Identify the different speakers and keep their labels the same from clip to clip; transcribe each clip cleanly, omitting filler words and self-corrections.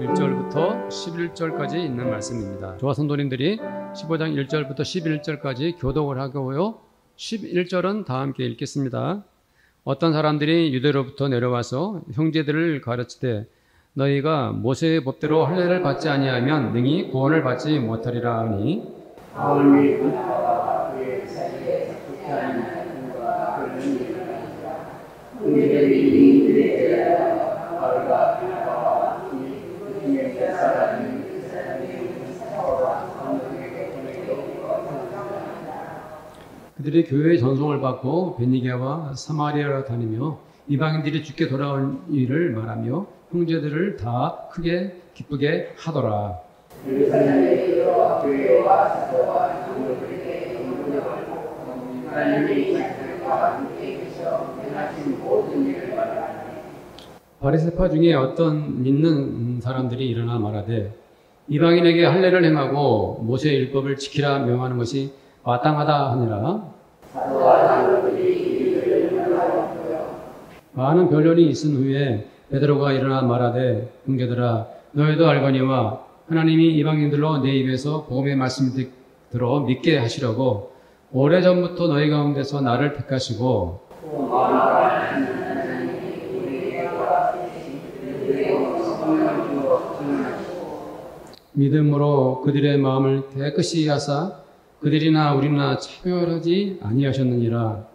Speaker 1: 1절부터 11절까지 있는 말씀입니다. 저와 성도님들이 15장 1절부터 11절까지 교독을 하고요. 11절은 다 함께 읽겠습니다. 어떤 사람들이 유대로부터 내려와서 형제들을 가르치되 너희가 모세의 법대로 할례를 받지 아니하면 능히 구원을 받지 못하리라 하니 그들이 교회의 전송을 받고 베니게와 사마리아로 다니며 이방인들이 주께 돌아온 일을 말하며 형제들을 다 크게 기쁘게 하더라. 바리새파 중에 어떤 믿는 사람들이 일어나 말하되 이방인에게 할례를 행하고 모세의 율법을 지키라 명하는 것이 마땅하다 하니라. 많은 변론이 있은 후에 베드로가 일어나 말하되 형제들아 너희도 알거니와 하나님이 이방인들로 내 입에서 복음의 말씀을 들어 믿게 하시려고 오래전부터 너희 가운데서 나를 택하시고 믿음으로 그들의 마음을 깨끗이 하사 그들이나 우리나 차별하지 아니하셨느니라.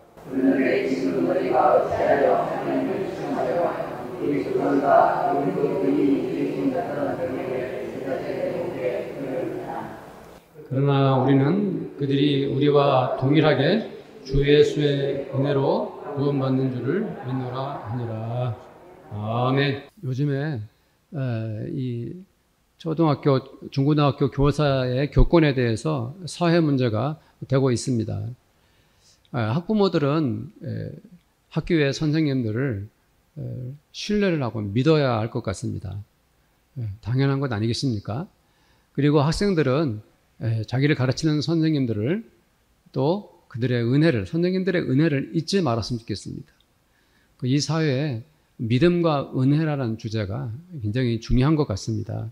Speaker 1: 그러나 우리는 그들이 우리와 동일하게 주 예수의 은혜로 구원받는 줄을 믿노라 하니라. 아멘. 요즘에 이 초등학교, 중고등학교 교사의 교권에 대해서 사회 문제가 되고 있습니다. 학부모들은 학교의 선생님들을 신뢰를 하고 믿어야 할 것 같습니다. 당연한 것 아니겠습니까? 그리고 학생들은 자기를 가르치는 선생님들을 또 그들의 은혜를, 선생님들의 은혜를 잊지 말았으면 좋겠습니다. 이 사회에 믿음과 은혜라는 주제가 굉장히 중요한 것 같습니다.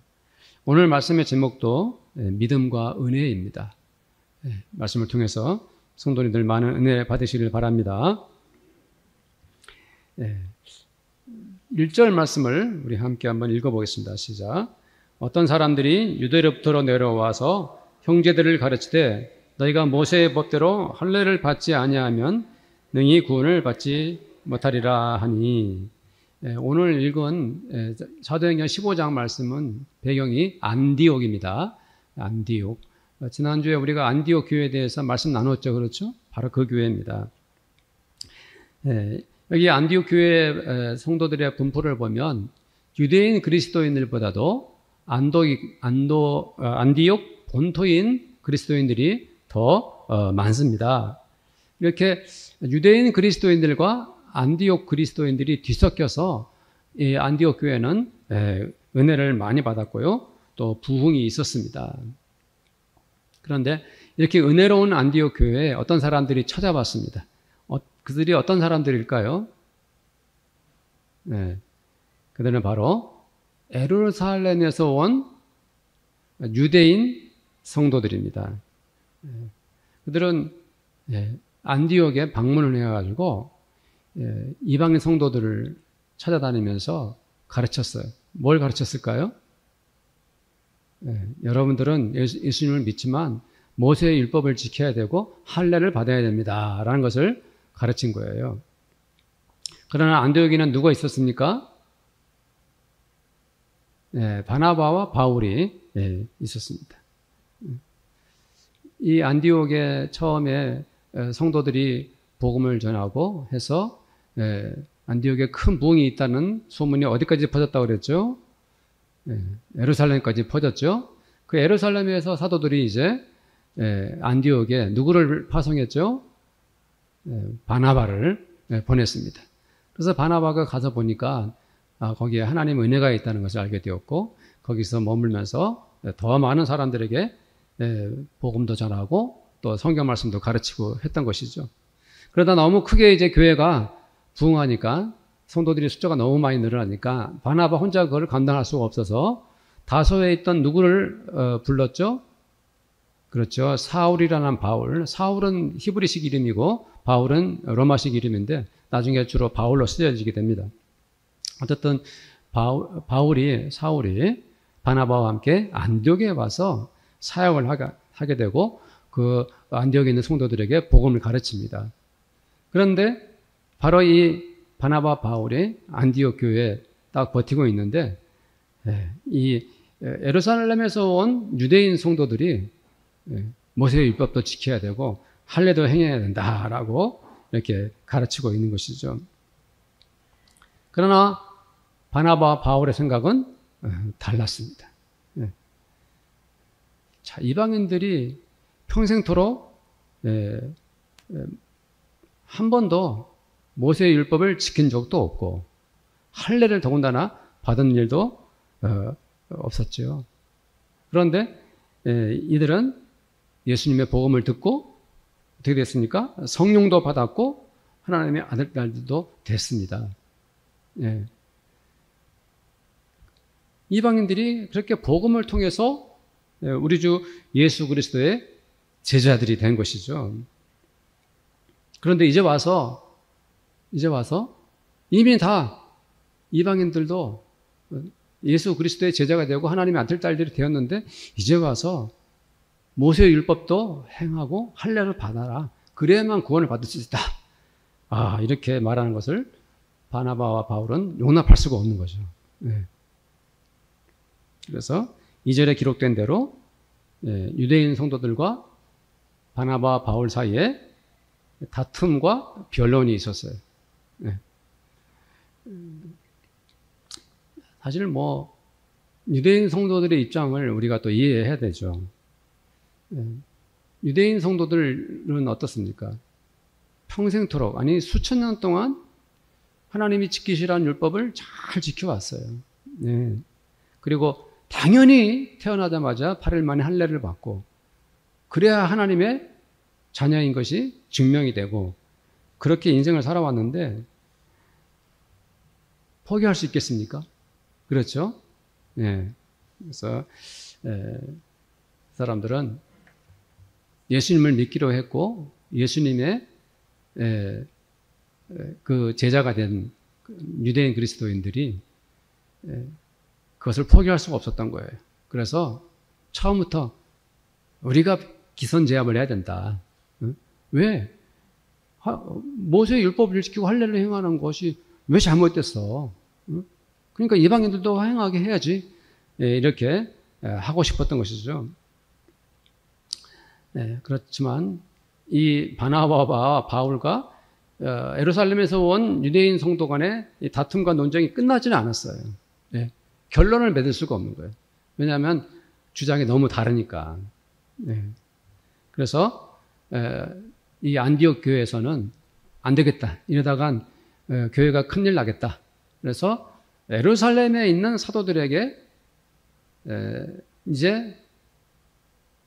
Speaker 1: 오늘 말씀의 제목도 믿음과 은혜입니다. 말씀을 통해서 성도님들 많은 은혜 받으시길 바랍니다. 1절 말씀을 우리 함께 한번 읽어보겠습니다. 시작. 어떤 사람들이 유대로부터 내려와서 형제들을 가르치되 너희가 모세의 법대로 할례를 받지 아니하면 능히 구원을 받지 못하리라 하니 오늘 읽은 사도행전 15장 말씀은 배경이 안디옥입니다. 안디옥. 지난주에 우리가 안디옥 교회에 대해서 말씀 나눴죠. 그렇죠? 바로 그 교회입니다. 여기 안디옥 교회 성도들의 분포를 보면 유대인 그리스도인들보다도 안디옥 본토인 그리스도인들이 더 많습니다. 이렇게 유대인 그리스도인들과 안디옥 그리스도인들이 뒤섞여서 이 안디옥 교회는 은혜를 많이 받았고요. 또 부흥이 있었습니다. 그런데 이렇게 은혜로운 안디옥 교회에 어떤 사람들이 찾아왔습니다. 그들이 어떤 사람들일까요? 그들은 바로 예루살렘에서 온 유대인 성도들입니다. 그들은 안디옥에 방문을 해가지고 이방인 성도들을 찾아다니면서 가르쳤어요. 뭘 가르쳤을까요? 여러분들은 예수님을 믿지만 모세의 율법을 지켜야 되고 할례를 받아야 됩니다. 라는 것을 가르친 거예요. 그러나 안디옥에는 누가 있었습니까? 바나바와 바울이 있었습니다. 이 안디옥에 처음에 성도들이 복음을 전하고 해서 안디옥에 큰 부흥이 있다는 소문이 어디까지 퍼졌다고 그랬죠? 예루살렘까지 퍼졌죠. 그 예루살렘에서 사도들이 이제 안디옥에 누구를 파송했죠? 바나바를 보냈습니다. 그래서 바나바가 가서 보니까 거기에 하나님의 은혜가 있다는 것을 알게 되었고 거기서 머물면서 더 많은 사람들에게 복음도 전하고 또 성경 말씀도 가르치고 했던 것이죠. 그러다 너무 크게 이제 교회가 부흥하니까 성도들이 숫자가 너무 많이 늘어나니까 바나바 혼자 그걸 감당할 수가 없어서 다소에 있던 누구를 불렀죠? 그렇죠. 사울이라는 바울. 사울은 히브리식 이름이고 바울은 로마식 이름인데 나중에 주로 바울로 쓰여지게 됩니다. 어쨌든 사울이 바나바와 함께 안디옥에 와서 사역을 하게 되고 그 안디옥에 있는 성도들에게 복음을 가르칩니다. 그런데 바로 이 바나바 바울이 안디옥 교회에 딱 버티고 있는데 이 예루살렘에서 온 유대인 성도들이 모세의 율법도 지켜야 되고 할례도 행해야 된다라고 이렇게 가르치고 있는 것이죠. 그러나 바나바 바울의 생각은 달랐습니다. 자, 이방인들이 평생토록 한 번도 모세의 율법을 지킨 적도 없고 할례를 더군다나 받은 일도 없었죠. 그런데 이들은 예수님의 복음을 듣고 어떻게 됐습니까? 성령도 받았고 하나님의 아들들도 됐습니다. 이방인들이 그렇게 복음을 통해서 우리 주 예수 그리스도의 제자들이 된 것이죠. 그런데 이제 와서 이미 다 이방인들도 예수 그리스도의 제자가 되고 하나님의 아들 딸들이 되었는데 이제 와서 모세의 율법도 행하고 할례를 받아라. 그래야만 구원을 받을 수 있다. 이렇게 말하는 것을 바나바와 바울은 용납할 수가 없는 거죠. 그래서 2절에 기록된 대로 유대인 성도들과 바나바와 바울 사이에 다툼과 변론이 있었어요. 사실 유대인 성도들의 입장을 우리가 또 이해해야 되죠. 유대인 성도들은 어떻습니까? 평생토록, 아니 수천 년 동안 하나님이 지키시라는 율법을 잘 지켜왔어요. 그리고 당연히 태어나자마자 8일 만에 할례를 받고 그래야 하나님의 자녀인 것이 증명이 되고 그렇게 인생을 살아왔는데 포기할 수 있겠습니까? 그렇죠? 그래서 사람들은 예수님을 믿기로 했고 예수님의 그 제자가 된 유대인 그리스도인들이 그것을 포기할 수가 없었던 거예요. 그래서 처음부터 우리가 기선제압을 해야 된다. 왜? 모세의 율법을 지키고 할례를 행하는 것이 왜 잘못됐어? 그러니까 이방인들도 행하게 해야지. 이렇게 하고 싶었던 것이죠. 그렇지만 이 바나바와 바울과 예루살렘에서 온 유대인 성도 간의 다툼과 논쟁이 끝나지는 않았어요. 결론을 맺을 수가 없는 거예요. 왜냐하면 주장이 너무 다르니까. 그래서 이 안디옥 교회에서는 안 되겠다. 이러다간 교회가 큰일 나겠다. 그래서 예루살렘에 있는 사도들에게 이제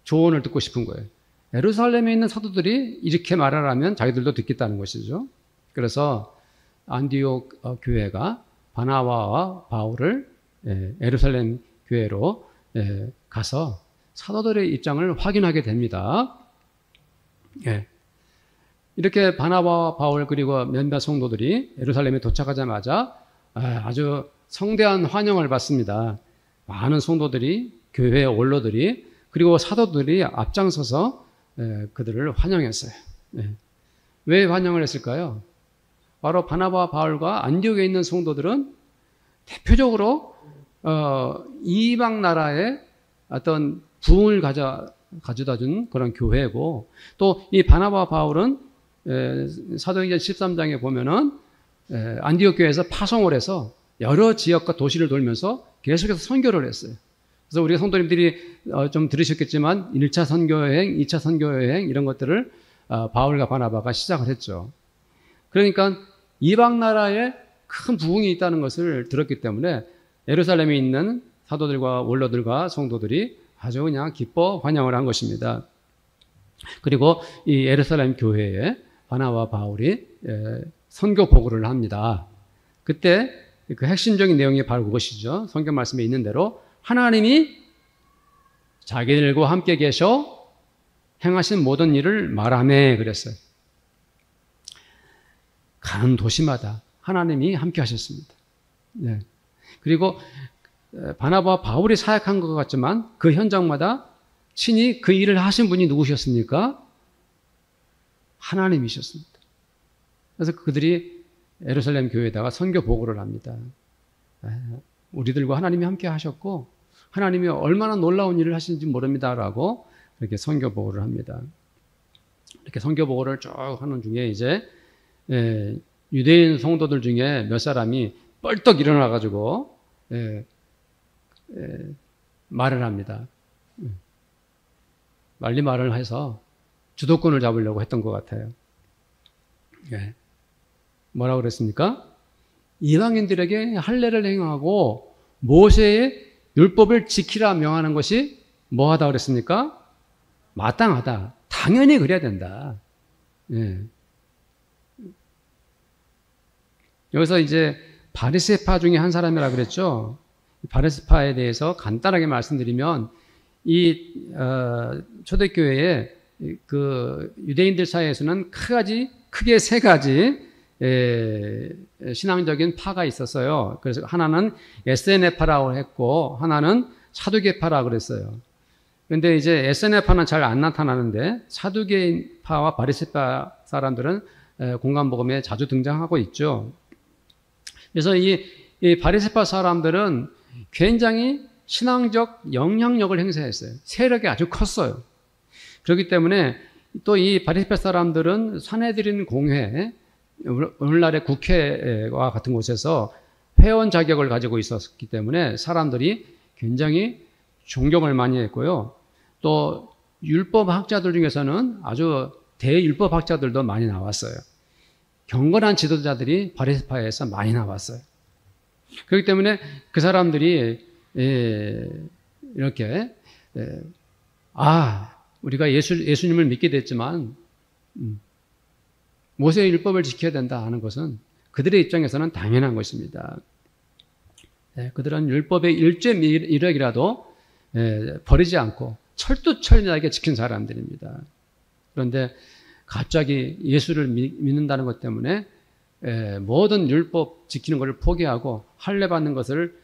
Speaker 1: 조언을 듣고 싶은 거예요. 예루살렘에 있는 사도들이 이렇게 말하라면 자기들도 듣겠다는 것이죠. 그래서 안디옥 교회가 바나바와 바울을 예루살렘 교회로 가서 사도들의 입장을 확인하게 됩니다. 이렇게 바나바와 바울 그리고 몇몇 성도들이 예루살렘에 도착하자마자 아주 성대한 환영을 받습니다. 많은 성도들이, 교회 원로들이, 그리고 사도들이 앞장서서 그들을 환영했어요. 왜 환영을 했을까요? 바로 바나바와 바울과 안디옥에 있는 성도들은 대표적으로 이방 나라의 어떤 부흥을 가져다 준 그런 교회고, 또 이 바나바와 바울은 사도행전 13장에 보면은 안디옥 교회에서 파송을 해서 여러 지역과 도시를 돌면서 계속해서 선교를 했어요. 그래서 우리 성도님들이 좀 들으셨겠지만 1차 선교여행, 2차 선교여행 이런 것들을 바울과 바나바가 시작을 했죠. 그러니까 이방 나라에 큰 부흥이 있다는 것을 들었기 때문에 예루살렘에 있는 사도들과 원로들과 성도들이 아주 그냥 기뻐 환영을 한 것입니다. 그리고 이 예루살렘 교회에 바나바와 바울이 선교 보고를 합니다. 그때 그 핵심적인 내용이 바로 그것이죠. 성경 말씀에 있는 대로 하나님이 자기들과 함께 계셔 행하신 모든 일을 말하네 그랬어요. 가는 도시마다 하나님이 함께 하셨습니다. 네. 그리고 바나바와 바울이 사역한 것 같지만 그 현장마다 친히 그 일을 하신 분이 누구셨습니까? 하나님이셨습니다. 그래서 그들이 예루살렘 교회에다가 선교 보고를 합니다. 우리들과 하나님이 함께 하셨고 하나님이 얼마나 놀라운 일을 하시는지 모릅니다라고 이렇게 선교 보고를 합니다. 이렇게 선교 보고를 쭉 하는 중에 이제 유대인 성도들 중에 몇 사람이 뻘떡 일어나 가지고 말을 합니다. 말리 말을 해서 주도권을 잡으려고 했던 것 같아요. 뭐라고 그랬습니까? 이방인들에게 할례를 행하고 모세의 율법을 지키라 명하는 것이 뭐하다 그랬습니까? 마땅하다. 당연히 그래야 된다. 여기서 이제 바리새파 중에 한 사람이라 그랬죠. 바리새파에 대해서 간단하게 말씀드리면 이 초대교회에 그 유대인들 사이에서는 크게 세 가지 신앙적인 파가 있었어요. 그래서 하나는 에스에네파라고 했고 하나는 사두개파라고 그랬어요. 그런데 이제 에스에네파는 잘 안 나타나는데 사두개파와 바리새파 사람들은 공간복음에 자주 등장하고 있죠. 그래서 이 바리새파 사람들은 굉장히 신앙적 영향력을 행사했어요. 세력이 아주 컸어요. 그렇기 때문에 또 이 바리새파 사람들은 산헤드린 공회, 오늘날의 국회와 같은 곳에서 회원 자격을 가지고 있었기 때문에 사람들이 굉장히 존경을 많이 했고요. 또 율법학자들 중에서는 아주 대율법학자들도 많이 나왔어요. 경건한 지도자들이 바리새파에서 많이 나왔어요. 그렇기 때문에 그 사람들이 이렇게 우리가 예수님을 믿게 됐지만 모세의 율법을 지켜야 된다 하는 것은 그들의 입장에서는 당연한 것입니다. 그들은 율법의 일점이라도 버리지 않고 철두철미하게 지킨 사람들입니다. 그런데 갑자기 예수를 믿는다는 것 때문에 모든 율법 지키는 것을 포기하고 할례 받는 것을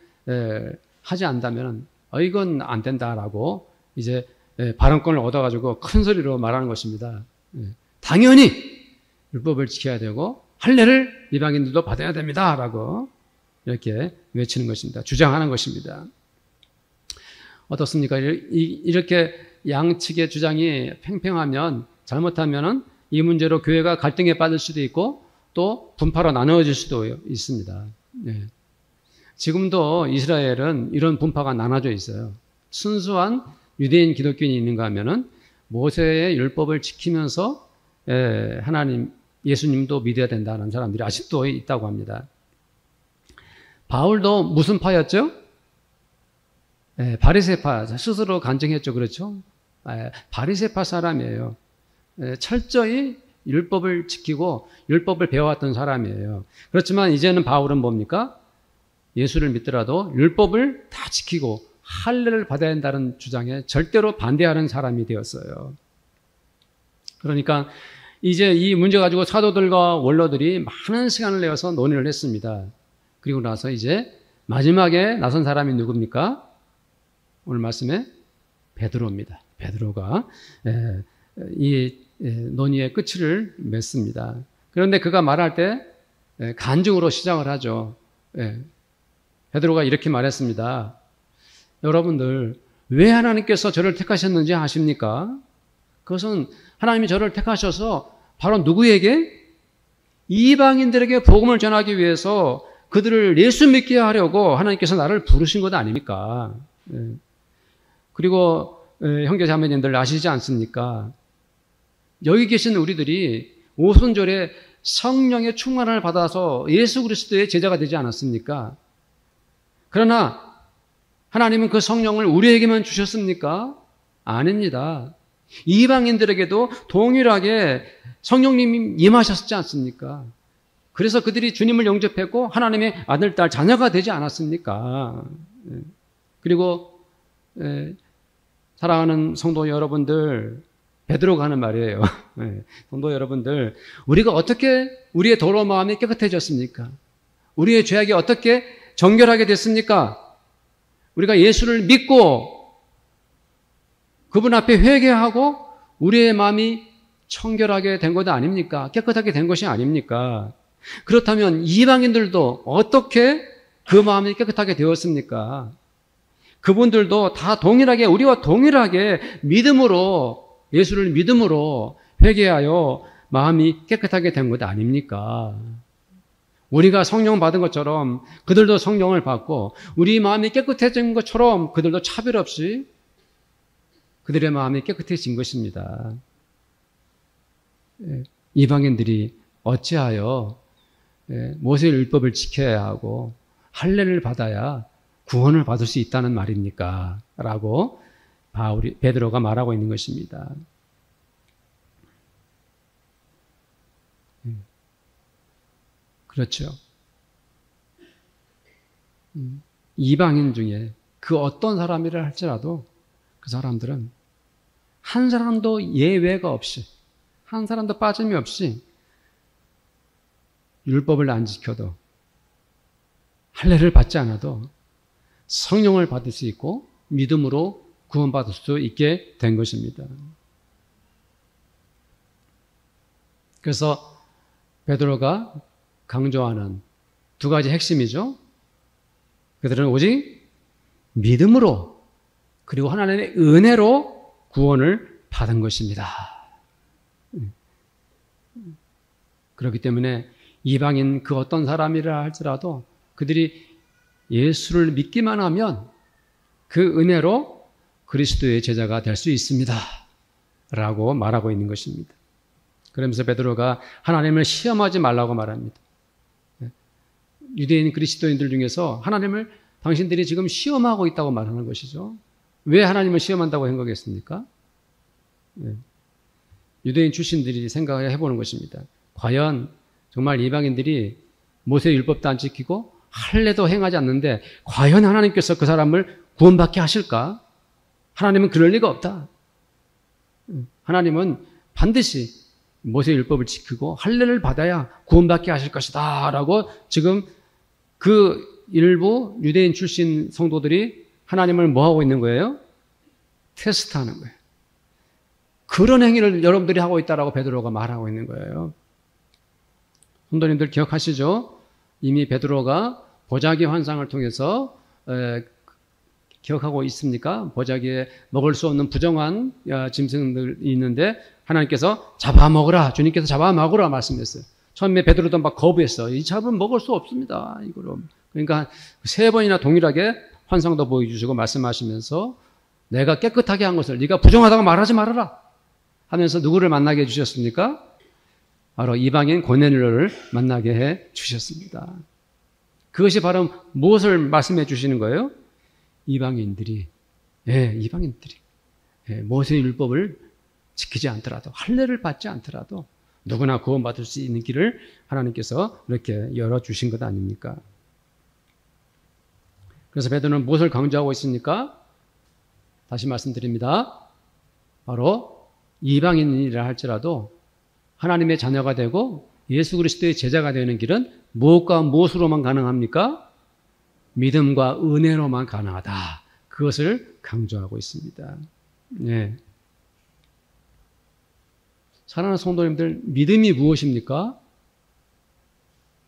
Speaker 1: 하지 않는다면 이건 안 된다라고 이제 발언권을 얻어가지고 큰 소리로 말하는 것입니다. 당연히 율법을 지켜야 되고 할례를 이방인들도 받아야 됩니다라고 이렇게 외치는 것입니다. 주장하는 것입니다. 어떻습니까? 이렇게 양측의 주장이 팽팽하면 잘못하면은 이 문제로 교회가 갈등에 빠질 수도 있고 또 분파로 나누어질 수도 있습니다. 지금도 이스라엘은 이런 분파가 나눠져 있어요. 순수한 유대인 기독교인이 있는가 하면은 모세의 율법을 지키면서 하나님 예수님도 믿어야 된다는 사람들이 아직도 있다고 합니다. 바울도 무슨 파였죠? 바리새파 스스로 간증했죠. 그렇죠? 바리새파 사람이에요. 철저히 율법을 지키고 율법을 배워왔던 사람이에요. 그렇지만 이제는 바울은 뭡니까? 예수를 믿더라도 율법을 다 지키고 할례를 받아야 한다는 주장에 절대로 반대하는 사람이 되었어요. 그러니까 이제 이 문제 가지고 사도들과 원로들이 많은 시간을 내어서 논의를 했습니다. 그리고 나서 이제 마지막에 나선 사람이 누굽니까? 오늘 말씀에 베드로입니다. 베드로가 이 논의의 끝을 맺습니다. 그런데 그가 말할 때 간증으로 시작을 하죠. 베드로가 이렇게 말했습니다. 여러분들 왜 하나님께서 저를 택하셨는지 아십니까? 그것은 하나님이 저를 택하셔서 바로 누구에게? 이방인들에게 복음을 전하기 위해서 그들을 예수 믿게 하려고 하나님께서 나를 부르신 것 아닙니까? 그리고 형제 자매님들 아시지 않습니까? 여기 계신 우리들이 오순절에 성령의 충만을 받아서 예수 그리스도의 제자가 되지 않았습니까? 그러나 하나님은 그 성령을 우리에게만 주셨습니까? 아닙니다. 이방인들에게도 동일하게 성령님이 임하셨지 않습니까? 그래서 그들이 주님을 영접했고 하나님의 아들, 딸, 자녀가 되지 않았습니까? 그리고 사랑하는 성도 여러분들, 베드로가 하는 말이에요. 성도 여러분들, 우리가 어떻게 우리의 더러운 마음이 깨끗해졌습니까? 우리의 죄악이 어떻게 정결하게 됐습니까? 우리가 예수를 믿고 그분 앞에 회개하고 우리의 마음이 청결하게 된 것 아닙니까? 깨끗하게 된 것이 아닙니까? 그렇다면 이방인들도 어떻게 그 마음이 깨끗하게 되었습니까? 그분들도 다 동일하게, 우리와 동일하게 믿음으로, 예수를 믿음으로 회개하여 마음이 깨끗하게 된 것 아닙니까? 우리가 성령 받은 것처럼 그들도 성령을 받고 우리 마음이 깨끗해진 것처럼 그들도 차별 없이 그들의 마음이 깨끗해진 것입니다. 이방인들이 어찌하여 모세의 율법을 지켜야 하고 할례를 받아야 구원을 받을 수 있다는 말입니까? 라고 베드로가 말하고 있는 것입니다. 그렇죠. 이방인 중에 그 어떤 사람이라 할지라도 그 사람들은 한 사람도 예외가 없이, 한 사람도 빠짐이 없이 율법을 안 지켜도, 할례를 받지 않아도 성령을 받을 수 있고 믿음으로 구원받을 수 있게 된 것입니다. 그래서 베드로가 강조하는 두 가지 핵심이죠. 그들은 오직 믿음으로 그리고 하나님의 은혜로 구원을 받은 것입니다. 그렇기 때문에 이방인 그 어떤 사람이라 할지라도 그들이 예수를 믿기만 하면 그 은혜로 그리스도의 제자가 될 수 있습니다. 라고 말하고 있는 것입니다. 그러면서 베드로가 하나님을 시험하지 말라고 말합니다. 유대인 그리스도인들 중에서 하나님을 당신들이 지금 시험하고 있다고 말하는 것이죠. 왜 하나님을 시험한다고 한 거겠습니까? 유대인 출신들이 생각해 보는 것입니다. 과연 정말 이방인들이 모세의 율법도 안 지키고 할례도 행하지 않는데 과연 하나님께서 그 사람을 구원받게 하실까? 하나님은 그럴 리가 없다. 하나님은 반드시 모세의 율법을 지키고 할례를 받아야 구원받게 하실 것이다 라고 지금 그 일부 유대인 출신 성도들이 하나님을 뭐하고 있는 거예요? 테스트하는 거예요. 그런 행위를 여러분들이 하고 있다라고 베드로가 말하고 있는 거예요. 성도님들 기억하시죠? 이미 베드로가 보자기 환상을 통해서 기억하고 있습니까? 보자기에 먹을 수 없는 부정한 짐승들이 있는데 하나님께서 잡아먹으라, 주님께서 잡아먹으라 말씀했어요. 처음에 베드로도 막 거부했어. 이 잡은 먹을 수 없습니다. 이거로. 그러니까 3번이나 동일하게 환상도 보여주시고 말씀하시면서 내가 깨끗하게 한 것을 네가 부정하다고 말하지 말아라 하면서 누구를 만나게 해주셨습니까? 바로 이방인 고넬료를 만나게 해 주셨습니다. 그것이 바로 무엇을 말씀해 주시는 거예요? 이방인들이 모세의 율법을 지키지 않더라도, 할례를 받지 않더라도 누구나 구원받을 수 있는 길을 하나님께서 이렇게 열어주신 것 아닙니까? 그래서 베드로는 무엇을 강조하고 있습니까? 다시 말씀드립니다. 바로 이방인이라 할지라도 하나님의 자녀가 되고 예수 그리스도의 제자가 되는 길은 무엇과 무엇으로만 가능합니까? 믿음과 은혜로만 가능하다. 그것을 강조하고 있습니다. 네. 사랑하는 성도님들, 믿음이 무엇입니까?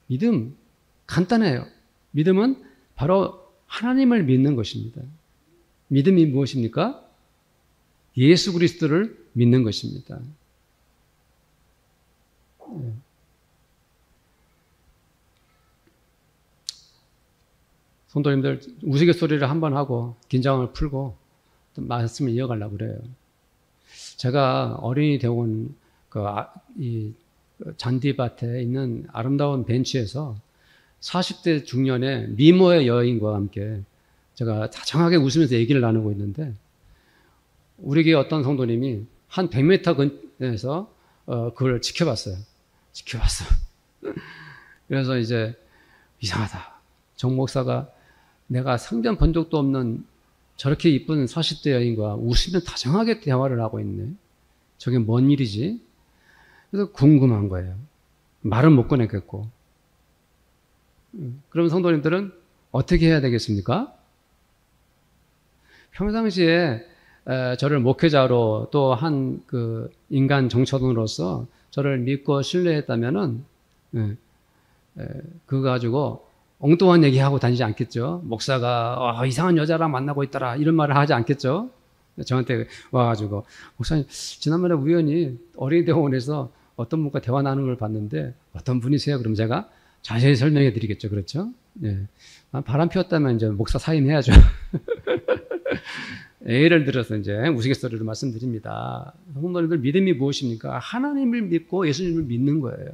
Speaker 1: 믿음, 간단해요. 믿음은 바로 하나님을 믿는 것입니다. 믿음이 무엇입니까? 예수 그리스도를 믿는 것입니다. 성도님들, 우스갯소리를 한번 하고 긴장을 풀고 말씀을 이어가려고 그래요. 제가 어린이 대원 이 잔디밭에 있는 아름다운 벤치에서 40대 중년의 미모의 여인과 함께 제가 다정하게 웃으면서 얘기를 나누고 있는데 우리 교회 어떤 성도님이 한 100m 근에서 그걸 지켜봤어요. 그래서 이제 이상하다. 정 목사가 내가 상전 본 적도 없는 저렇게 이쁜 40대 여인과 웃으면 다정하게 대화를 하고 있네. 저게 뭔 일이지? 그래서 궁금한 거예요. 말은 못 꺼내겠고. 그럼 성도님들은 어떻게 해야 되겠습니까? 평상시에 저를 목회자로 또 한 그 인간 정처분으로서 저를 믿고 신뢰했다면은 그거 가지고 엉뚱한 얘기하고 다니지 않겠죠. 목사가 이상한 여자랑 만나고 있더라 이런 말을 하지 않겠죠. 저한테 와가지고 목사님 지난번에 우연히 어린이 대공원에서 어떤 분과 대화 나누는 걸 봤는데 어떤 분이세요? 그럼 제가 자세히 설명해 드리겠죠. 그렇죠? 예. 바람 피웠다면 이제 목사 사임해야죠. 예를 들어서 이제 우스갯소리로 말씀드립니다. 성도님들 믿음이 무엇입니까? 하나님을 믿고 예수님을 믿는 거예요.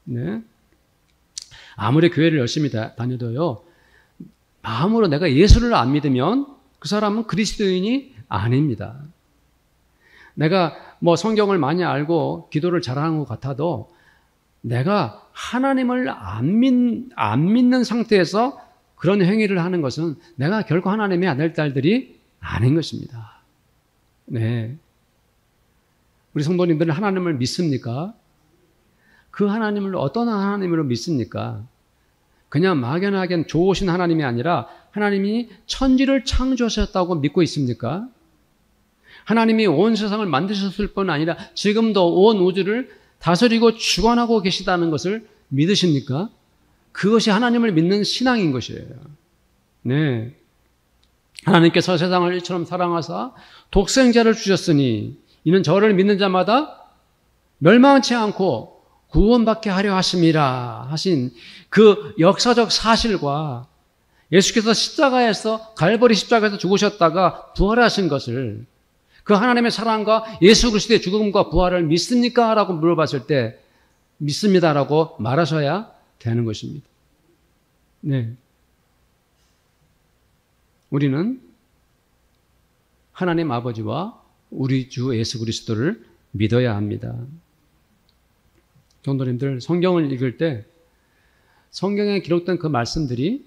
Speaker 1: 네. 아무리 교회를 열심히 다녀도요, 마음으로 내가 예수를 안 믿으면 그 사람은 그리스도인이 아닙니다. 내가 뭐 성경을 많이 알고 기도를 잘하는 것 같아도 내가 하나님을 안 믿는 상태에서 그런 행위를 하는 것은 내가 결코 하나님의 아들, 딸들이 아닌 것입니다. 네. 우리 성도님들은 하나님을 믿습니까? 그 하나님을 어떤 하나님으로 믿습니까? 그냥 막연하게 좋으신 하나님이 아니라 하나님이 천지를 창조하셨다고 믿고 있습니까? 하나님이 온 세상을 만드셨을 뿐 아니라 지금도 온 우주를 다스리고 주관하고 계시다는 것을 믿으십니까? 그것이 하나님을 믿는 신앙인 것이에요. 네. 하나님께서 세상을 이처럼 사랑하사 독생자를 주셨으니 이는 저를 믿는 자마다 멸망치 않고 구원받게 하려 하심이라 하신 그 역사적 사실과 예수께서 십자가에서 갈보리 십자가에서 죽으셨다가 부활하신 것을 그 하나님의 사랑과 예수 그리스도의 죽음과 부활을 믿습니까? 라고 물어봤을 때 믿습니다라고 말하셔야 되는 것입니다. 네. 우리는 하나님 아버지와 우리 주 예수 그리스도를 믿어야 합니다. 성도님들, 성경을 읽을 때 성경에 기록된 그 말씀들이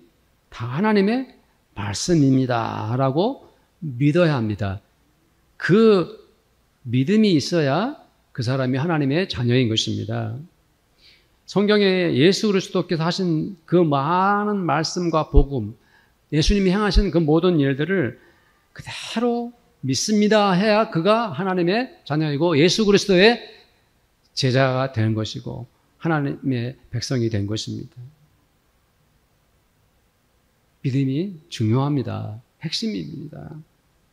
Speaker 1: 다 하나님의 말씀입니다 라고 믿어야 합니다. 그 믿음이 있어야 그 사람이 하나님의 자녀인 것입니다. 성경에 예수 그리스도께서 하신 그 많은 말씀과 복음, 예수님이 행하신 그 모든 일들을 그대로 믿습니다 해야 그가 하나님의 자녀이고 예수 그리스도의 제자가 되는 것이고 하나님의 백성이 된 것입니다. 믿음이 중요합니다. 핵심입니다.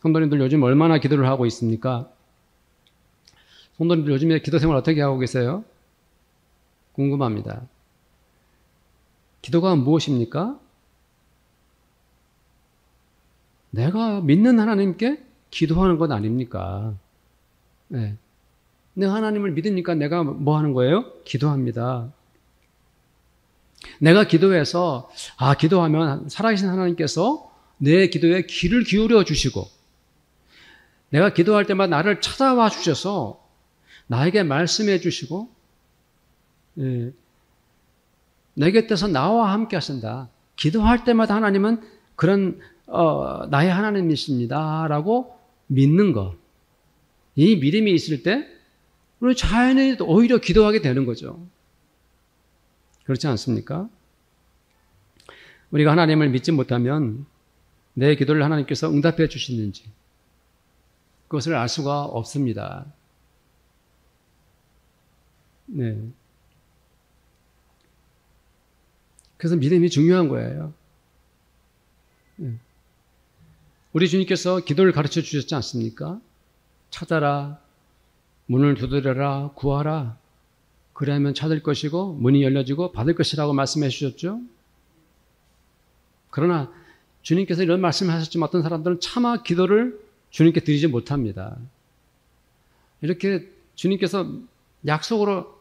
Speaker 1: 성도님들 요즘 얼마나 기도를 하고 있습니까? 성도님들 요즘에 기도 생활 어떻게 하고 계세요? 궁금합니다. 기도가 무엇입니까? 내가 믿는 하나님께 기도하는 것 아닙니까? 네. 내가 하나님을 믿으니까 내가 뭐 하는 거예요? 기도합니다. 내가 기도해서 기도하면 살아계신 하나님께서 내 기도에 귀를 기울여 주시고 내가 기도할 때마다 나를 찾아와 주셔서 나에게 말씀해 주시고 내 곁에서 나와 함께 하신다. 기도할 때마다 하나님은 그런 나의 하나님이십니다 라고 믿는 것. 이 믿음이 있을 때 우리 자연히 오히려 기도하게 되는 거죠. 그렇지 않습니까? 우리가 하나님을 믿지 못하면 내 기도를 하나님께서 응답해 주시는지 그것을 알 수가 없습니다. 네. 그래서 믿음이 중요한 거예요. 우리 주님께서 기도를 가르쳐 주셨지 않습니까? 찾아라, 문을 두드려라, 구하라. 그래야면 찾을 것이고 문이 열려지고 받을 것이라고 말씀해 주셨죠. 그러나 주님께서 이런 말씀을 하셨지만 어떤 사람들은 차마 기도를 주님께 드리지 못합니다. 이렇게 주님께서 약속으로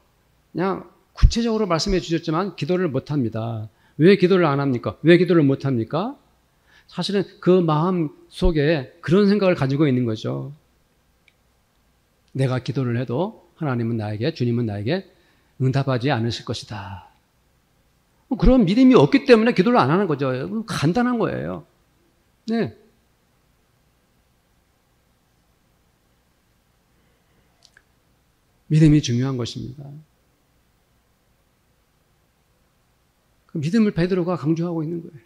Speaker 1: 그냥 구체적으로 말씀해 주셨지만 기도를 못합니다. 왜 기도를 안 합니까? 왜 기도를 못합니까? 사실은 그 마음 속에 그런 생각을 가지고 있는 거죠. 내가 기도를 해도 하나님은 나에게, 주님은 나에게 응답하지 않으실 것이다. 그런 믿음이 없기 때문에 기도를 안 하는 거죠. 간단한 거예요. 네. 믿음이 중요한 것입니다. 그 믿음을 베드로가 강조하고 있는 거예요.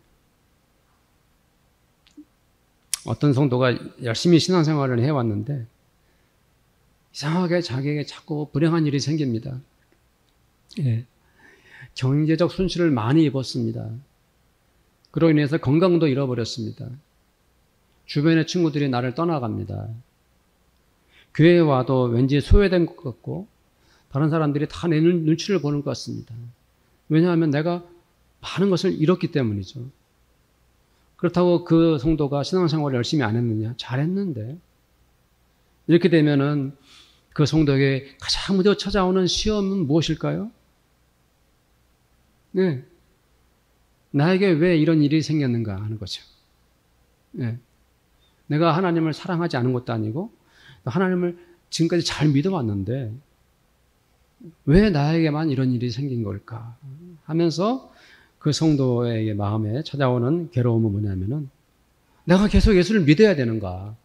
Speaker 1: 어떤 성도가 열심히 신앙생활을 해왔는데 이상하게 자기에게 자꾸 불행한 일이 생깁니다. 예. 경제적 손실을 많이 입었습니다. 그로 인해서 건강도 잃어버렸습니다. 주변의 친구들이 나를 떠나갑니다. 교회에 와도 왠지 소외된 것 같고 다른 사람들이 다 내 눈치를 보는 것 같습니다. 왜냐하면 내가 많은 것을 잃었기 때문이죠. 그렇다고 그 성도가 신앙생활을 열심히 안 했느냐? 잘했는데. 이렇게 되면은 그 성도에게 가장 먼저 찾아오는 시험은 무엇일까요? 네. 나에게 왜 이런 일이 생겼는가 하는 거죠. 네. 내가 하나님을 사랑하지 않은 것도 아니고 하나님을 지금까지 잘 믿어왔는데 왜 나에게만 이런 일이 생긴 걸까 하면서 그 성도의 마음에 찾아오는 괴로움은 뭐냐면은 내가 계속 예수를 믿어야 되는가?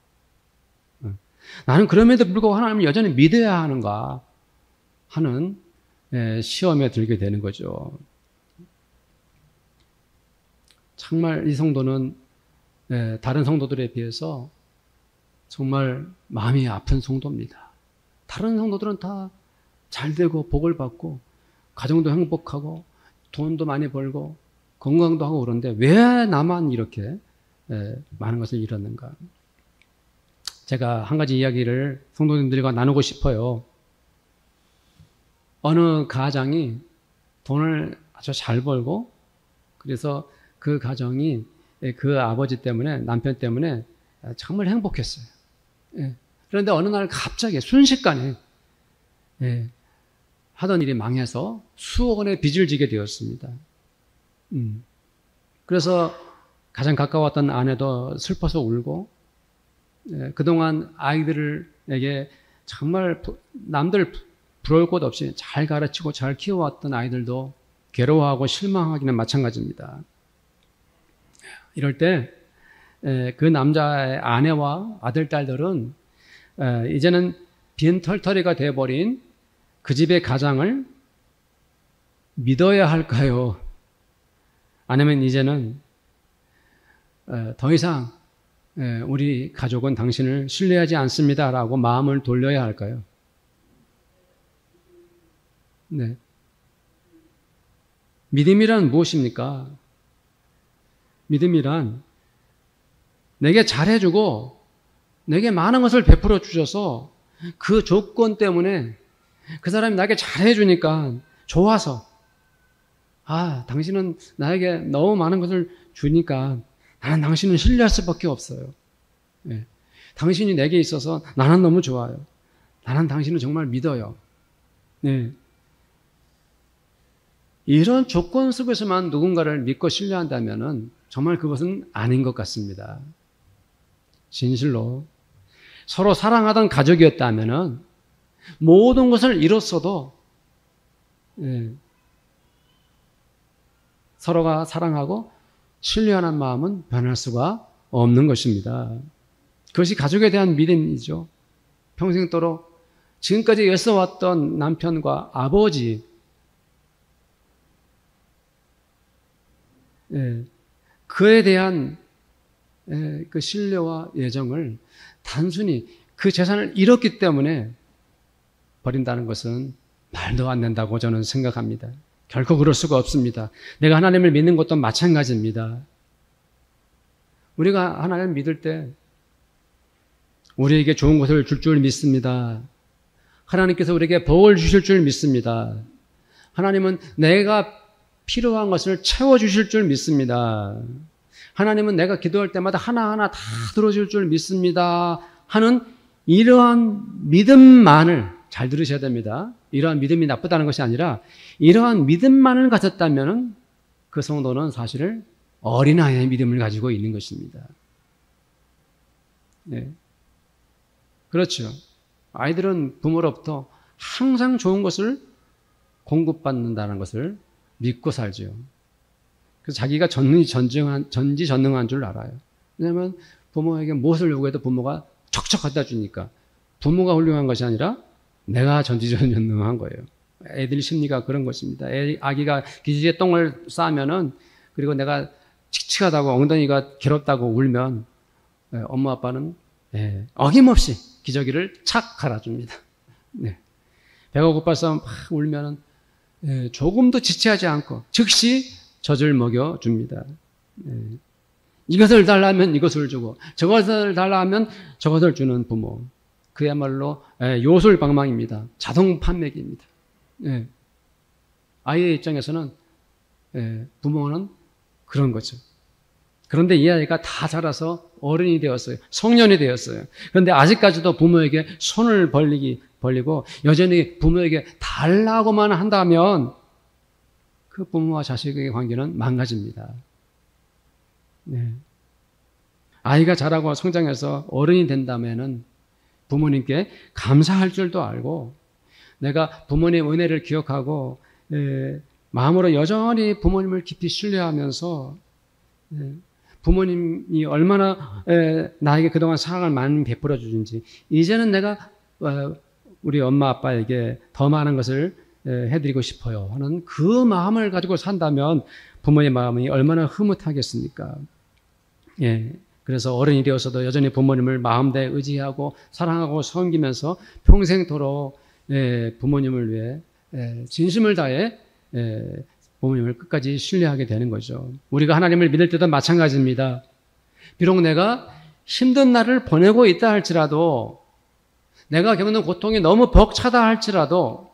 Speaker 1: 나는 그럼에도 불구하고 하나님을 여전히 믿어야 하는가? 하는 시험에 들게 되는 거죠. 정말 이 성도는 다른 성도들에 비해서 정말 마음이 아픈 성도입니다. 다른 성도들은 다 잘되고 복을 받고 가정도 행복하고 돈도 많이 벌고 건강도 하고 그런데 왜 나만 이렇게 많은 것을 잃었는가? 제가 한 가지 이야기를 성도님들과 나누고 싶어요. 어느 가장이 돈을 아주 잘 벌고 그래서 그 가정이 그 아버지 때문에 남편 때문에 정말 행복했어요. 그런데 어느 날 갑자기 순식간에 하던 일이 망해서 수억 원의 빚을 지게 되었습니다. 그래서 가장 가까웠던 아내도 슬퍼서 울고 그동안 아이들에게 정말 남들 부러울 것 없이 잘 가르치고 잘 키워왔던 아이들도 괴로워하고 실망하기는 마찬가지입니다. 이럴 때 그 남자의 아내와 아들, 딸들은 이제는 빈털터리가 되어버린 그 집의 가장을 믿어야 할까요? 아니면 이제는 더 이상 우리 가족은 당신을 신뢰하지 않습니다라고 마음을 돌려야 할까요? 네. 믿음이란 무엇입니까? 믿음이란 내게 잘해주고 내게 많은 것을 베풀어 주셔서 그 조건 때문에 그 사람이 나에게 잘해주니까 좋아서 당신은 나에게 너무 많은 것을 주니까 나는 당신을 신뢰할 수밖에 없어요. 네. 당신이 내게 있어서 나는 너무 좋아요. 나는 당신을 정말 믿어요. 네. 이런 조건 속에서만 누군가를 믿고 신뢰한다면 정말 그것은 아닌 것 같습니다. 진실로 서로 사랑하던 가족이었다면 모든 것을 잃었어도 서로가 사랑하고 신뢰하는 마음은 변할 수가 없는 것입니다. 그것이 가족에 대한 믿음이죠. 평생도록 지금까지 애써왔던 남편과 아버지 그에 대한 그 신뢰와 애정을 단순히 그 재산을 잃었기 때문에 버린다는 것은 말도 안 된다고 저는 생각합니다. 결코 그럴 수가 없습니다. 내가 하나님을 믿는 것도 마찬가지입니다. 우리가 하나님을 믿을 때 우리에게 좋은 것을 줄 줄 믿습니다. 하나님께서 우리에게 복을 주실 줄 믿습니다. 하나님은 내가 필요한 것을 채워주실 줄 믿습니다. 하나님은 내가 기도할 때마다 하나하나 다 들어줄 줄 믿습니다. 하는 이러한 믿음만을 잘 들으셔야 됩니다. 이러한 믿음이 나쁘다는 것이 아니라 이러한 믿음만을 가졌다면 그 성도는 사실 어린아이의 믿음을 가지고 있는 것입니다. 네. 그렇죠. 아이들은 부모로부터 항상 좋은 것을 공급받는다는 것을 믿고 살죠. 그래서 자기가 전지전능한 줄 알아요. 왜냐하면 부모에게 무엇을 요구해도 부모가 척척 갖다 주니까 부모가 훌륭한 것이 아니라 내가 전지전능한 거예요. 애들 심리가 그런 것입니다. 아기가 기지개 똥을 싸면은, 그리고 내가 칙칙하다고 엉덩이가 괴롭다고 울면 엄마 아빠는 어김없이 기저귀를 착 갈아줍니다. 네. 배가 고파서 막 울면은 조금도 지체하지 않고 즉시 젖을 먹여줍니다. 이것을 달라면 이것을 주고 저것을 달라면 저것을 주는 부모. 그야말로 요술방망입니다. 자동 판매기입니다. 아이의 입장에서는 부모는 그런 거죠. 그런데 이 아이가 다 자라서 어른이 되었어요. 성년이 되었어요. 그런데 아직까지도 부모에게 손을 벌리고 여전히 부모에게 달라고만 한다면 그 부모와 자식의 관계는 망가집니다. 네. 아이가 자라고 성장해서 어른이 된다면은 부모님께 감사할 줄도 알고 내가 부모님의 은혜를 기억하고 마음으로 여전히 부모님을 깊이 신뢰하면서 부모님이 얼마나 나에게 그동안 사랑을 많이 베풀어 주는지 이제는 내가 우리 엄마 아빠에게 더 많은 것을 해드리고 싶어요 하는 그 마음을 가지고 산다면 부모의 마음이 얼마나 흐뭇하겠습니까? 그래서 어른이 되어서도 여전히 부모님을 마음대에 의지하고 사랑하고 섬기면서 평생토록 부모님을 위해 진심을 다해 부모님을 끝까지 신뢰하게 되는 거죠. 우리가 하나님을 믿을 때도 마찬가지입니다. 비록 내가 힘든 날을 보내고 있다 할지라도 내가 겪는 고통이 너무 벅차다 할지라도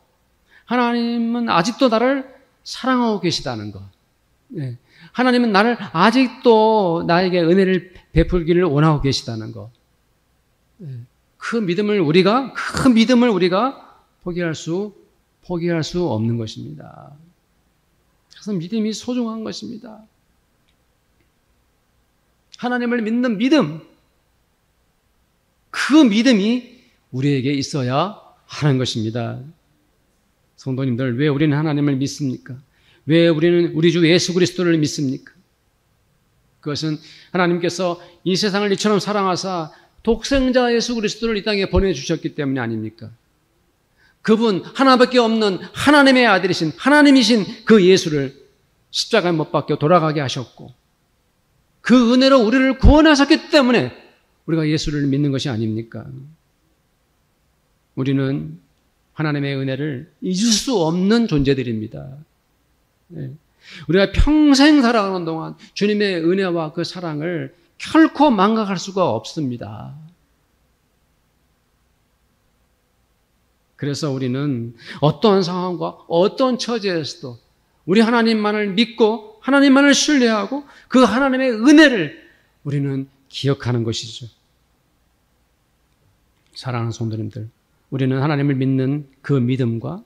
Speaker 1: 하나님은 아직도 나를 사랑하고 계시다는 것. 하나님은 나를 아직도 나에게 은혜를 베풀기를 원하고 계시다는 것. 그 믿음을 우리가 포기할 수 없는 것입니다. 그래서 믿음이 소중한 것입니다. 하나님을 믿는 믿음, 그 믿음이 우리에게 있어야 하는 것입니다. 성도님들, 왜 우리는 하나님을 믿습니까? 왜 우리는 우리 주 예수 그리스도를 믿습니까? 그것은 하나님께서 이 세상을 이처럼 사랑하사 독생자 예수 그리스도를 이 땅에 보내주셨기 때문이 아닙니까? 그분 하나밖에 없는 하나님의 아들이신 하나님이신 그 예수를 십자가에 못 박혀 돌아가게 하셨고 그 은혜로 우리를 구원하셨기 때문에 우리가 예수를 믿는 것이 아닙니까? 우리는 하나님의 은혜를 잊을 수 없는 존재들입니다. 우리가 평생 살아가는 동안 주님의 은혜와 그 사랑을 결코 망각할 수가 없습니다. 그래서 우리는 어떠한 상황과 어떤 처지에서도 우리 하나님만을 믿고 하나님만을 신뢰하고 그 하나님의 은혜를 우리는 기억하는 것이죠. 사랑하는 성도님들, 우리는 하나님을 믿는 그 믿음과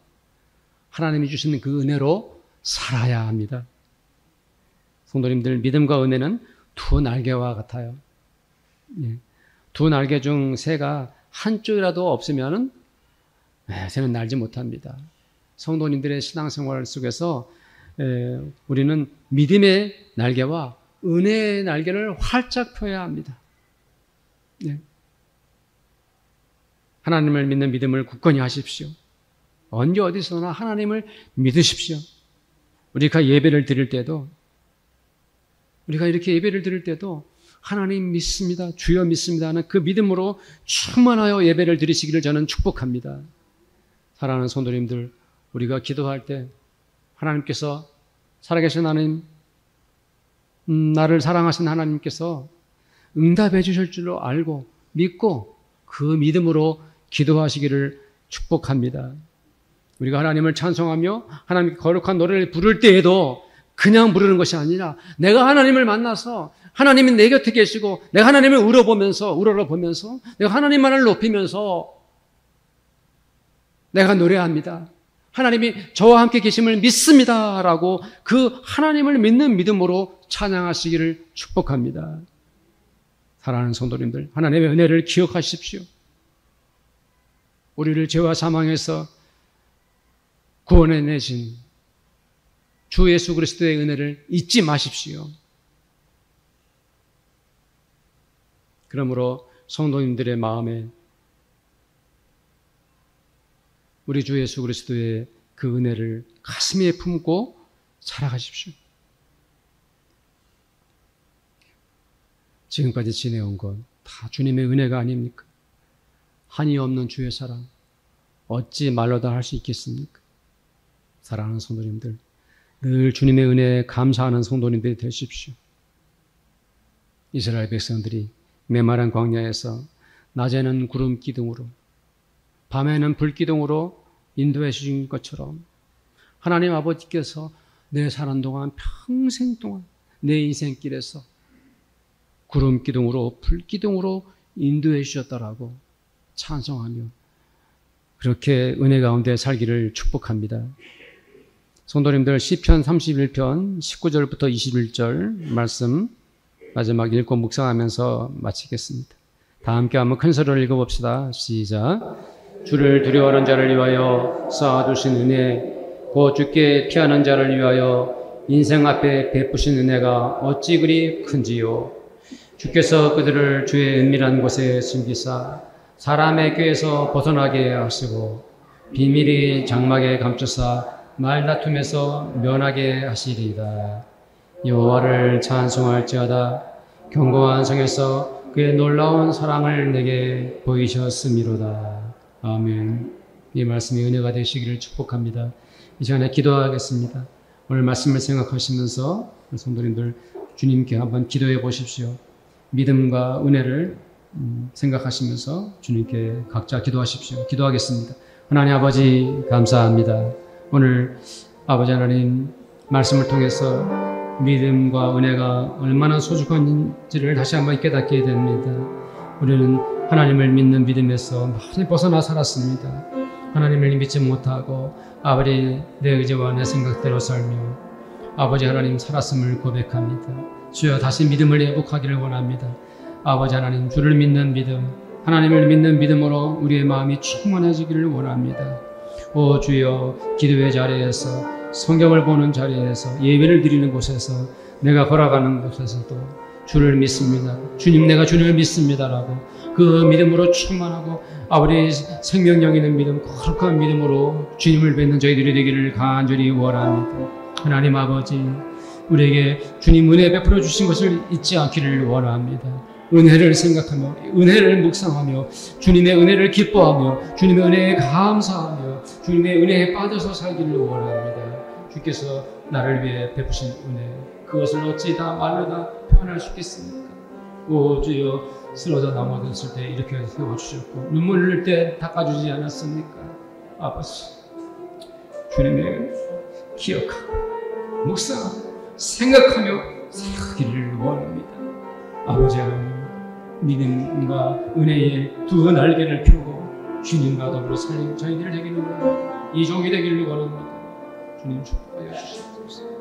Speaker 1: 하나님이 주시는 그 은혜로 살아야 합니다. 성도님들, 믿음과 은혜는 두 날개와 같아요. 두 날개 중 새가 한쪽이라도 없으면 새는 날지 못합니다. 성도님들의 신앙생활 속에서 우리는 믿음의 날개와 은혜의 날개를 활짝 펴야 합니다. 하나님을 믿는 믿음을 굳건히 하십시오. 언제 어디서나 하나님을 믿으십시오. 우리가 예배를 드릴 때도 우리가 이렇게 예배를 드릴 때도 하나님 믿습니다. 주여 믿습니다 하는 그 믿음으로 충만하여 예배를 드리시기를 저는 축복합니다. 사랑하는 성도님들, 우리가 기도할 때 하나님께서 살아계신 하나님, 나를 사랑하신 하나님께서 응답해 주실 줄로 알고 믿고 그 믿음으로 기도하시기를 축복합니다. 우리가 하나님을 찬송하며 하나님께 거룩한 노래를 부를 때에도 그냥 부르는 것이 아니라 내가 하나님을 만나서 하나님이 내 곁에 계시고 내가 하나님을 우러러보면서 내가 하나님만을 높이면서 내가 노래합니다. 하나님이 저와 함께 계심을 믿습니다 라고 그 하나님을 믿는 믿음으로 찬양하시기를 축복합니다. 사랑하는 성도님들, 하나님의 은혜를 기억하십시오. 우리를 죄와 사망에서 구원해내신 주 예수 그리스도의 은혜를 잊지 마십시오. 그러므로 성도님들의 마음에 우리 주 예수 그리스도의 그 은혜를 가슴에 품고 살아가십시오. 지금까지 지내온 건 다 주님의 은혜가 아닙니까? 한이 없는 주의 사랑 어찌 말로 다 할 수 있겠습니까? 사랑하는 성도님들, 늘 주님의 은혜에 감사하는 성도님들이 되십시오. 이스라엘 백성들이 메마른 광야에서 낮에는 구름 기둥으로 밤에는 불 기둥으로 인도해 주신 것처럼 하나님 아버지께서 내 사는 동안 평생 동안 내 인생길에서 구름 기둥으로 불 기둥으로 인도해 주셨다라고 찬송하며 그렇게 은혜 가운데 살기를 축복합니다. 성도님들 시편 31편 19절부터 21절 말씀 마지막 읽고 묵상하면서 마치겠습니다. 다 함께 한번 큰 소리로 읽어봅시다. 시작. 주를 두려워하는 자를 위하여 쌓아두신 은혜 곧 주께 피하는 자를 위하여 인생 앞에 베푸신 은혜가 어찌 그리 큰지요. 주께서 그들을 주의 은밀한 곳에 숨기사 사람의 꾀에서 벗어나게 하시고 비밀이 장막에 감추사 말다툼에서 면하게 하시리이다. 여호와를 찬송할지어다. 견고한 성에서 그의 놀라운 사랑을 내게 보이셨음이로다. 아멘. 이 말씀이 은혜가 되시기를 축복합니다. 이 시간에 기도하겠습니다. 오늘 말씀을 생각하시면서 성도님들 주님께 한번 기도해 보십시오. 믿음과 은혜를 생각하시면서 주님께 각자 기도하십시오. 기도하겠습니다. 하나님 아버지 감사합니다. 오늘 아버지 하나님 말씀을 통해서 믿음과 은혜가 얼마나 소중한지를 다시 한번 깨닫게 됩니다. 우리는 하나님을 믿는 믿음에서 많이 벗어나 살았습니다. 하나님을 믿지 못하고 아버지 내 의지와 내 생각대로 살며 아버지 하나님 살았음을 고백합니다. 주여 다시 믿음을 회복하기를 원합니다. 아버지 하나님 주를 믿는 믿음 하나님을 믿는 믿음으로 우리의 마음이 충만해지기를 원합니다. 오 주여 기도의 자리에서 성경을 보는 자리에서 예배를 드리는 곳에서 내가 걸어가는 곳에서도 주를 믿습니다. 주님 내가 주님을 믿습니다라고 그 믿음으로 충만하고 아버지 생명력 있는 믿음 거룩한 믿음으로 주님을 뵙는 저희들이 되기를 간절히 원합니다. 하나님 아버지 우리에게 주님 은혜 베풀어 주신 것을 잊지 않기를 원합니다. 은혜를 생각하며 은혜를 묵상하며 주님의 은혜를 기뻐하며 주님의 은혜에 감사하며 주님의 은혜에 빠져서 살기를 원합니다. 주께서 나를 위해 베푸신 은혜 그것을 어찌 다 말로 다 표현할 수 있겠습니까? 오 주여 쓰러져 넘어졌을 때 이렇게 세워주셨고 눈물 흘릴 때 닦아주지 않았습니까? 아버지 주님의 기억하고 묵상하고 생각하며 살기를 원합니다. 아버지 하나님 믿음과 은혜의 두 날개를 펴고 주님과 더불어 살린 저희들 되기를 원합니다. 이종이 되기를 원합니다. 주님 축복하여 주시옵소서.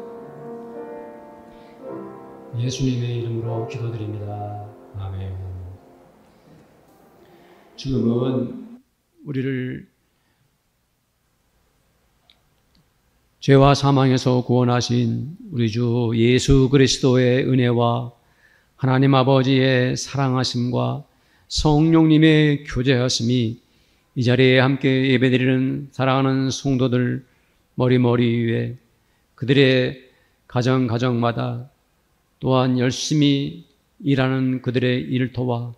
Speaker 1: 예수님의 이름으로 기도드립니다. 아멘. 지금은 우리를 죄와 사망에서 구원하신 우리 주 예수 그리스도의 은혜와 하나님 아버지의 사랑하심과 성령님의 교제하심이 이 자리에 함께 예배드리는 사랑하는 성도들 머리머리 위에 그들의 가정마다 또한 열심히 일하는 그들의 일터와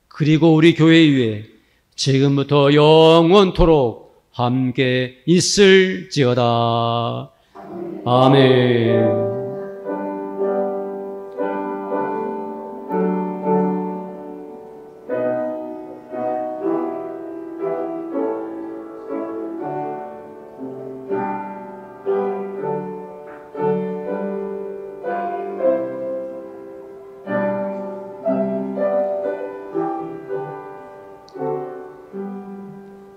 Speaker 1: 그리고 우리 교회 위에 지금부터 영원토록 함께 있을지어다. 아멘.